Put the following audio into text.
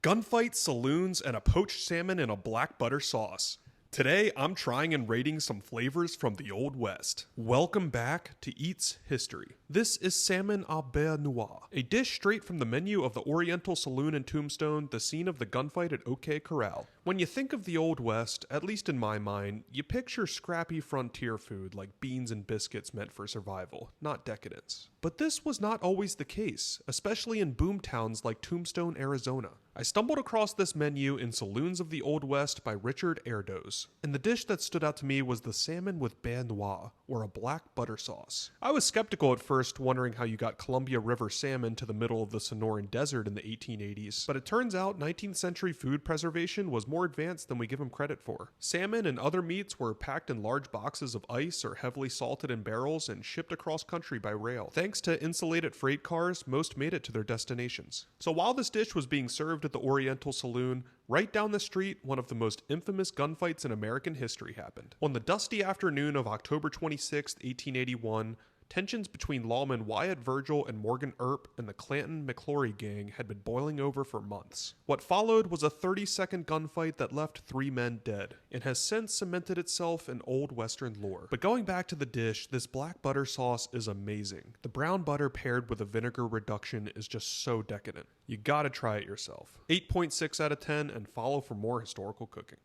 Gunfights, saloons, and a poached salmon in a black butter sauce. Today, I'm trying and rating some flavors from the Old West. Welcome back to Eats History. This is salmon au beurre noir, a dish straight from the menu of the Oriental Saloon in Tombstone, the scene of the gunfight at OK Corral. When you think of the Old West, at least in my mind, you picture scrappy frontier food like beans and biscuits meant for survival, not decadence. But this was not always the case, especially in boom towns like Tombstone, Arizona. I stumbled across this menu in Saloons of the Old West by Richard Erdos, and the dish that stood out to me was the salmon with beurre noir, or a black butter sauce. I was skeptical at first, wondering how you got Columbia River salmon to the middle of the Sonoran Desert in the 1880s, but it turns out 19th century food preservation was more advanced than we give them credit for. Salmon and other meats were packed in large boxes of ice or heavily salted in barrels and shipped across country by rail. Thanks to insulated freight cars, most made it to their destinations. So while this dish was being served at the Oriental Saloon, right down the street, one of the most infamous gunfights in American history happened. On the dusty afternoon of October 26, 1881, tensions between lawmen Wyatt Virgil and Morgan Earp and the Clanton McClory gang had been boiling over for months. What followed was a 30-second gunfight that left 3 men dead, and has since cemented itself in Old Western lore. But going back to the dish, this black butter sauce is amazing. The brown butter paired with a vinegar reduction is just so decadent. You gotta try it yourself. 8.6 out of 10, and follow for more historical cooking.